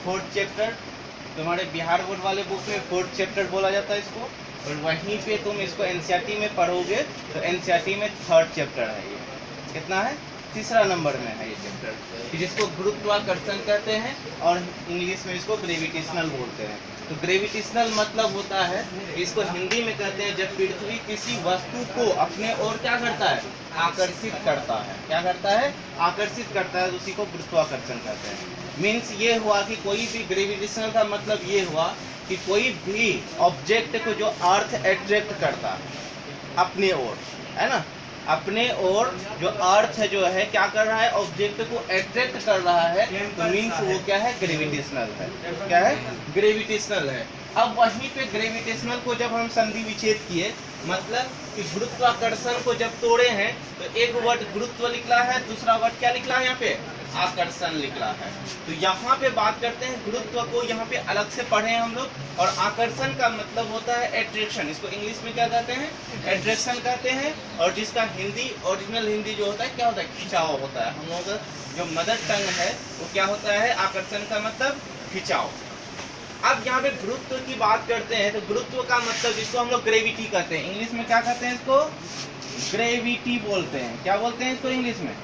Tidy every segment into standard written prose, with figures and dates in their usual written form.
Fourth chapter, तुम्हारे Bihar board वाले book में फोर्थ चैप्टर बोला जाता है इसको, और वहीं पे तुम इसको एनसीईआरटी में पढ़ोगे तो एनसीईआरटी में थर्ड चैप्टर है ये। कितना है? तीसरा नंबर में है ये चैप्टर, जिसको गुरुत्वाकर्षण कहते हैं और इंग्लिश में इसको ग्रेविटेशनल बोलते हैं। तो ग्रेविटेशनल मतलब होता है, इसको हिंदी में कहते हैं जब पृथ्वी किसी वस्तु को अपने ओर क्या करता है? आकर्षित करता है। क्या करता है? आकर्षित करता है, उसी को गुरुत्वाकर्षण कहते हैं। मीन्स ये हुआ कि कोई भी ग्रेविटेशनल का मतलब ये हुआ कि कोई भी ऑब्जेक्ट को जो अर्थ अट्रैक्ट करता है अपने ओर, है ना, अपने ओर जो अर्थ जो है क्या कर रहा है? ऑब्जेक्ट को अट्रैक्ट कर रहा है, तो मीन्स वो क्या है? ग्रेविटेशनल है। क्या है? ग्रेविटेशनल है। अब वहीं पे ग्रेविटेशनल को जब हम संधि विच्छेद किए, मतलब कि गुरुत्वाकर्षण को जब तोड़े हैं, तो एक वर्ड गुरुत्व निकला है, दूसरा वर्ड क्या निकला है यहाँ पे? आकर्षण निकला है। तो यहाँ पे बात करते हैं गुरुत्व को, यहाँ पे अलग से पढ़े हम लोग, और आकर्षण का मतलब होता है अट्रैक्शन। इसको इंग्लिश में क्या कहते हैं? अट्रैक्शन कहते हैं। और जिसका हिंदी, ओरिजिनल हिंदी जो होता है क्या होता है? खिंचाव होता है। हम लोग जो मदर टंग है वो क्या होता है? आकर्षण का मतलब खिंचाव। अब यहाँ पे गुरुत्व की बात करते हैं, तो गुरुत्व का मतलब जिसको हम लोग ग्रेविटी कहते हैं, इंग्लिश में क्या कहते हैं? इसको ग्रेविटी बोलते हैं। क्या बोलते हैं इसको इंग्लिश में?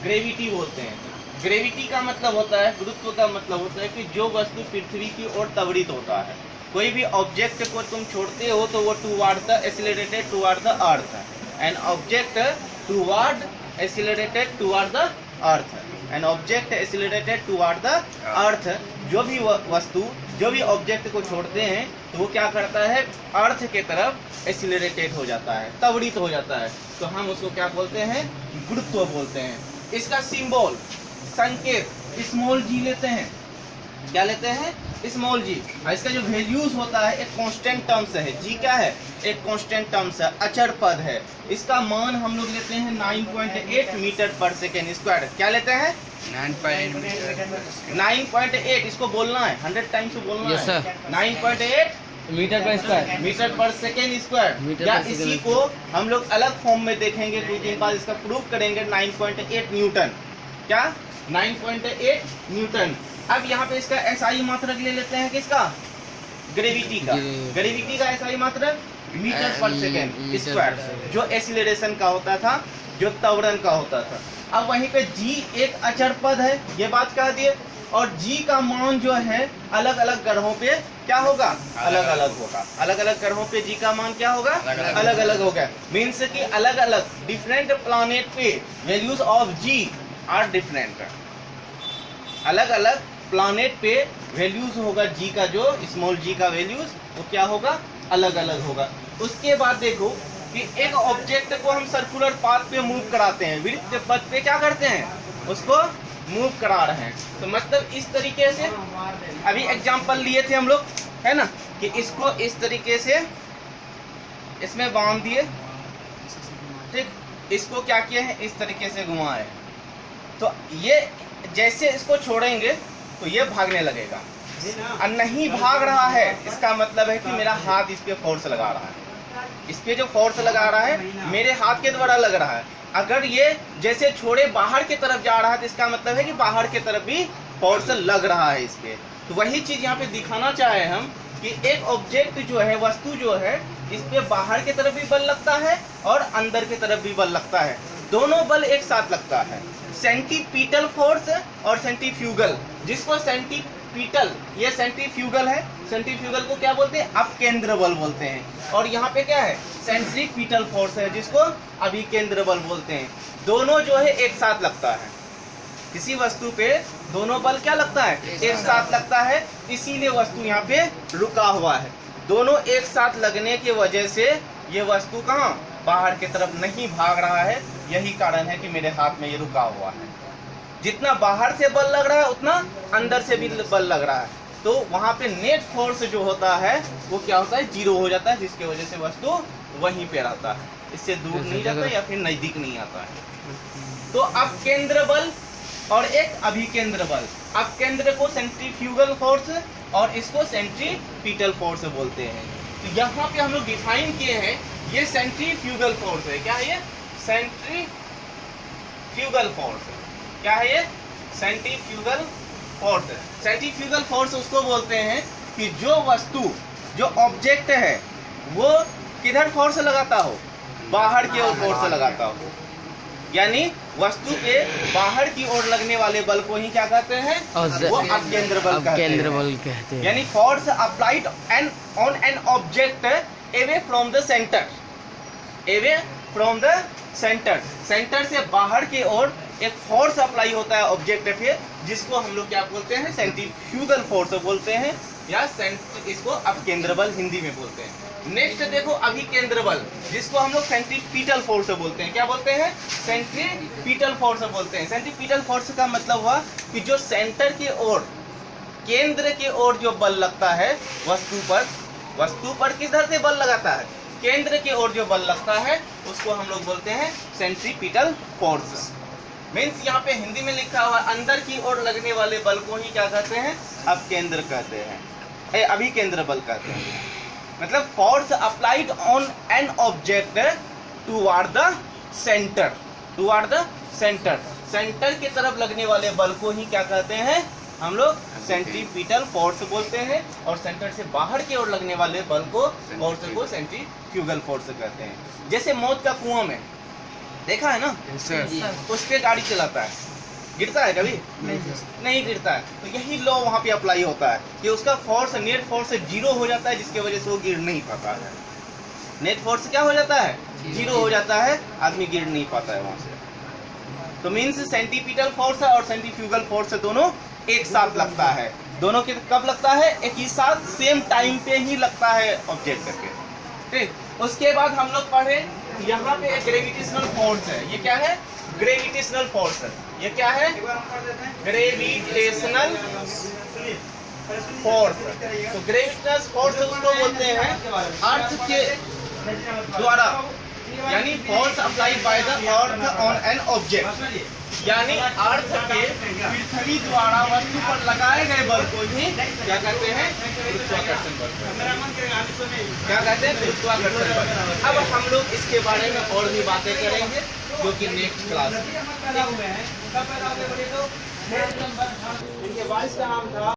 ग्रेविटी बोलते हैं। ग्रेविटी का मतलब होता है, गुरुत्व का मतलब होता है कि जो वस्तु पृथ्वी की ओर त्वरित होता है। कोई भी ऑब्जेक्ट को तुम छोड़ते हो तो वो toward the accelerated toward the earth, an object toward accelerated toward the earth, an object accelerated toward the earth. जो भी वस्तु, जो भी ऑब्जेक्ट को छोड़ते हैं तो वो क्या करता है? अर्थ के तरफ एक्सीलरेटेड हो जाता है, त्वरित हो जाता है। तो हम उसको क्या बोलते हैं? गुरुत्व बोलते हैं। इसका सिंबल, संकेत स्मॉल जी लेते हैं। क्या लेते हैं? स्मॉल जी। इसका जो वैल्यूज होता है एक कांस्टेंट टर्म्स है। जी क्या है? एक कांस्टेंट टर्म्स है, अचर पद है। इसका मान हम लोग लेते हैं 9.8 मीटर पर सेकेंड स्क्वायर। क्या लेते हैं? 9.8। इसको बोलना है 100 टाइम्स बोलना है। 9.8 मीटर पर स्क्वायर, मीटर पर सेकेंड स्क्वायर। या इसी को हम लोग अलग फॉर्म में देखेंगे, कुछ दिन बाद इसका प्रूफ करेंगे। 9.8 न्यूटन। क्या? 9.8 न्यूटन। अब यहाँ पे इसका एसआई मात्रक ले लेते हैं। किसका? ग्रेविटी का। ग्रेविटी का एसआई मात्रक मीटर पर सेकेंड स्क्वायर, जो एक्सीलरेशन का होता था, जो त्वरण का होता था। अब वहीं पे जी एक अचर पद है, ये बात कह दिए। और जी का मान जो है अलग अलग ग्रहों पे क्या होगा? अलग अलग होगा। अलग अलग ग्रहों पे जी का मान क्या होगा? अलग अलग होगा। मीन्स कि अलग अलग डिफरेंट प्लैनेट पे values of g are different. अलग अलग प्लैनेट पे वैल्यूज होगा जी का, जो स्मॉल जी का वैल्यूज वो क्या होगा? अलग अलग होगा। उसके बाद देखो कि एक ऑब्जेक्ट को हम सर्कुलर पाथ पे मूव कराते हैं, वृत्त पथ पे क्या करते हैं? उसको मूव करा रहे हैं। तो मतलब इस तरीके से अभी एग्जांपल लिए थे हम लोग, है ना, कि इसको इस तरीके से इसमें बांध दिए, ठीक, इसको क्या किए हैं? इस तरीके से घुमाए। तो ये जैसे इसको छोड़ेंगे तो ये भागने लगेगा, और नहीं भाग रहा है, इसका मतलब है कि मेरा हाथ इस पे फोर्स लगा रहा है। इस पे जो फोर्स लगा रहा है मेरे हाथ के द्वारा लग रहा है। अगर ये जैसे छोड़े बाहर की तरफ जा रहा है तो इसका मतलब है कि बाहर की तरफ भी फोर्स लग रहा है इस पे। तो वही चीज यहाँ पे दिखाना चाहे हम कि एक ऑब्जेक्ट जो है, वस्तु जो है, इस पे बाहर की तरफ भी बल लगता है और अंदर की तरफ भी बल लगता है। दोनों बल एक साथ लगता है, सेंटीपीटल फोर्स और सेंटीफ्यूगल। जिसको सेंटीपीटल, ये सेंटीफ्यूगल है। सेंटीफ्यूगल को क्या बोलते हैं? अपकेंद्र बल बोलते हैं। और यहाँ पे क्या है? सेंट्रीपीटल फोर्स है, जिसको अभिकेंद्र बल बोलते हैं। दोनों जो है एक साथ लगता है। किसी वस्तु पे दोनों बल क्या लगता है? एक साथ लगता है। इसीलिए वस्तु यहाँ पे रुका हुआ है। दोनों एक साथ लगने की वजह से ये वस्तु कहाँ? बाहर की तरफ नहीं भाग रहा है। यही कारण है कि मेरे हाथ में ये रुका हुआ है। जितना बाहर से बल लग रहा है उतना अंदर से भी बल लग रहा है। तो वहां पे नेट फोर्स जो होता है वो क्या होता है? जीरो हो जाता है, जिसकी वजह से वस्तु वहीं पे रहता है, इससे दूर नहीं जाता या फिर नजदीक नहीं आता है। तो अपकेंद्र बल और एक अभिकेंद्र बल। अपकेंद्र को सेंट्रीफ्यूगल फोर्स और इसको सेंट्रीपीटल फोर्स बोलते हैं। तो यहाँ पे हम लोग डिफाइन किए हैं, ये सेंट्रीफ्यूगल फोर्स है। क्या है ये? Centrifugal force. क्या है ये? Centrifugal force. सेंट्रीफ्यूगल फोर्स उसको बोलते हैं कि जो वस्तु, जो ऑब्जेक्ट है, वो किधर फोर्स लगाता हो, बाहर की ओर फोर्स लगाता हो। यानी वस्तु के बाहर की ओर लगने वाले बल को ही क्या कहते हैं, वो अपकेंद्र बल कहते हैं। यानी force applied on an object away from the centre, away from the centre, centre से बाहर की ओर एक फोर्स अप्लाई होता है ऑब्जेक्ट पे, जिसको हम लोग क्या बोलते हैं, सेंट्रीफ्यूगल फोर्स बोलते हैं, या इसको अपकेंद्र बल हिंदी में बोलते हैं। नेक्स्ट देखो अभिकेंद्र बल, जिसको हम लोग सेंट्रीपिटल फोर्स बोलते हैं। क्या बोलते हैं, सेंट्रीपिटल फोर्स बोलते हैं। सेंट्रीपिटल फोर्स का मतलब हुआ कि जो सेंटर की ओर, केंद्र की ओर जो बल लगता है वस्तु पर किधर से बल लगाता है, केंद्र की ओर जो बल लगता है, उसको हम लोग बोलते हैं सेंट्रीपिटल फोर्स। मीन्स यहाँ पे हिंदी में लिखा हुआ अंदर की ओर लगने वाले बल को ही क्या कहते हैं, अपकेंद्र कहते हैं, अभिकेंद्र बल कहते हैं। मतलब force applied on an object toward the centre, toward the centre, centre की तरफ लगने वाले बल को ही क्या कहते हैं, हम लोग सेंट्रीपिटल फोर्स बोलते हैं। और सेंटर से बाहर की ओर लगने वाले बल को, फोर्स को सेंट्रीफ्यूगल फोर्स कहते हैं। जैसे मौत का कुआं में देखा है ना, उस पे गाड़ी चलाता है, गिरता है कभी नहीं गिरता है, तो यही लॉ वहाँ पे अप्लाई होता है कि उसका फोर्स, नेट फोर्स 0 हो जाता है, जिसकी वजह से वो गिर नहीं पाता है। नेट फोर्स क्या हो जाता है, 0 हो जाता है, आदमी गिर नहीं पाता है वहां से। तो मीन्स सेंट्रीपिटल फोर्स और सेंट्रीफ्यूगल फोर्स दोनों एक साथ लगता है। दोनों के कब लगता है, एक ही साथ सेम टाइम पे ही लगता है ऑब्जेक्ट के। ठीक, उसके बाद हम लोग पढ़े यहाँ पे एक ग्रेविटेशनल फोर्स है। ये क्या है, ग्रेविटेशनल फोर्स है। ये क्या है, ग्रेविटेशनल फोर्स। तो ग्रेविटेशनल फोर्स उसको बोलते हैं अर्थ के द्वारा, यानी force applied by the earth on an object, यानी अर्थ के पृथ्वी द्वारा वस्तु पर लगाए गए बल को ही क्या कहते हैं, गुरुत्वाकर्षण बल। क्या कहते हैं, गुरुत्वाकर्षण बल। अब हम लोग इसके बारे में और भी बातें करेंगे, जो कि नेक्स्ट क्लास में। इनके वाइस का नाम था